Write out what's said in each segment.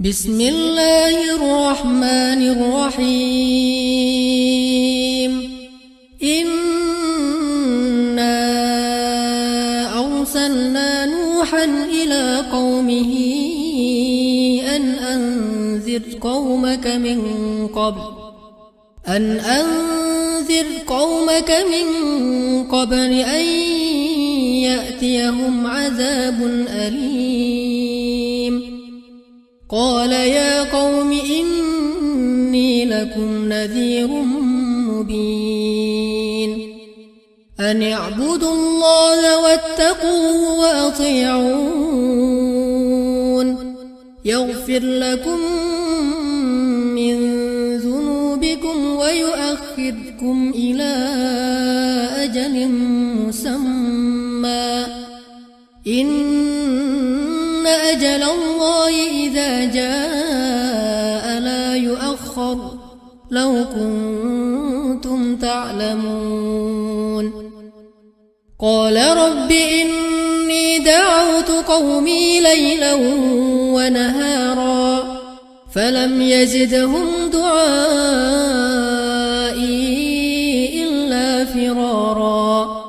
بسم الله الرحمن الرحيم. إنا أرسلنا نوحا إلى قومه أن أنذر قومك من قبل أن يأتيهم عذاب أليم. قال يا قوم إني لكم نذير مبين أن اعبدوا الله واتقوه وأطيعون يغفر لكم من ذنوبكم ويؤخركم إلى أجل مسمى إن أجل الله إذا جاء لا يؤخر لو كنتم تعلمون. قال رب إني دعوت قومي ليلا ونهارا فلم يزدهم دعائي إلا فرارا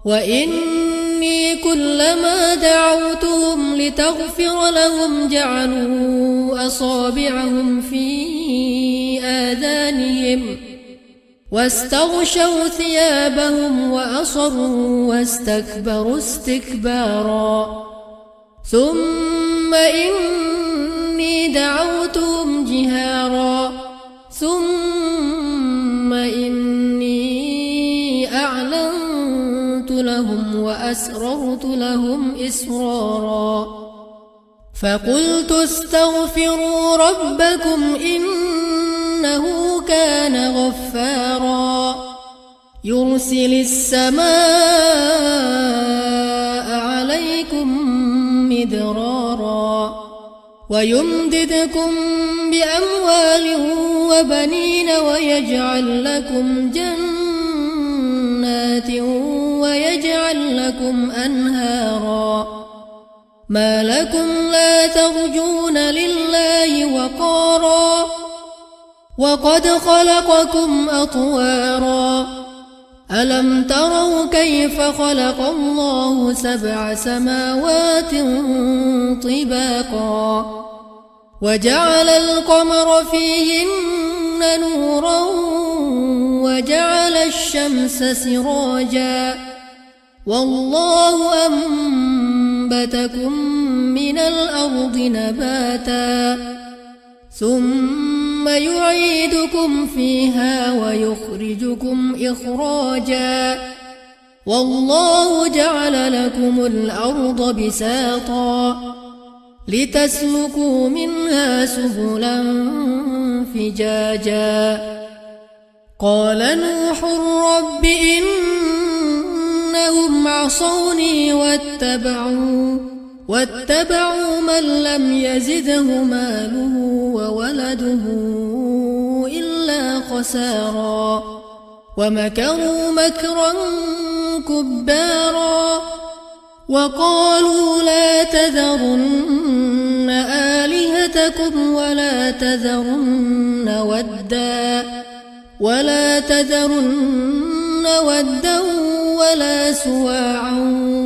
وإني كلما دعوتهم لتغفر لهم جعلوا أصابعهم في آذانهم واستغشوا ثيابهم وأصروا واستكبروا استكبارا ثم إني دعوتهم جهارا ثم إني أعلنت لهم وأسررت لهم إسرارا فقلت استغفروا ربكم إنه كان غفارا يرسل السماء عليكم مدرارا ويمددكم بأموال وبنين ويجعل لكم جنات ويجعل لكم أنهارا ما لكم لا ترجون لله وقارا وقد خلقكم أطوارا ألم تروا كيف خلق الله 7 سماوات طباقا وجعل القمر فيهن نورا وجعل الشمس سراجا والله أنبتكم من الأرض نباتا ثم يعيدكم فيها ويخرجكم إخراجا والله جعل لكم الأرض بساطا لتسلكوا منها سبلا فجاجا قال نوح رب إنهم عصوني واتبعوا من لم يزده ماله وولده إلا خسارا ومكروا مكرا كبارا وقالوا لا تذرن آلهتكم ولا تذرن ودا ولا سواعا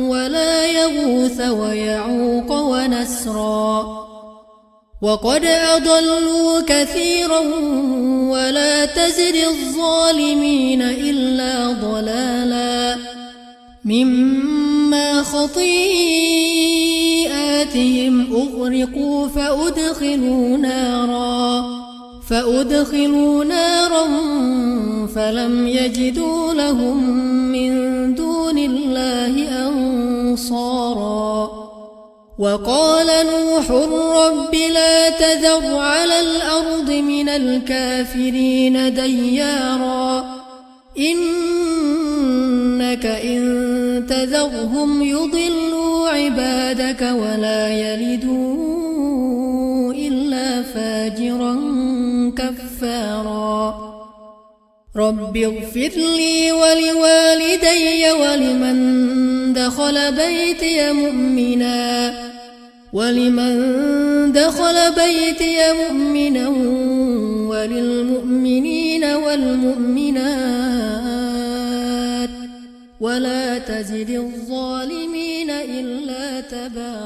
ولا يغوث ويعوق ونسرا وقد أضلوا كثيرا ولا تزد الظالمين إلا ضلالا مما خطيئاتهم أغرقوا فأدخلوا نارا فلم يجدوا لهم من دون الله أنصارا وقال نوح رب لا تذر على الأرض من الكافرين ديارا إنك إن تذرهم يضلوا عبادك ولا يلدوا إلا فاجرا كفارا رب اغفر لي ولوالدي ولمن دخل بيتي مؤمنا ولمن دخل بيتي مؤمنا وللمؤمنين والمؤمنات ولا تزد الظالمين إلا تبارا.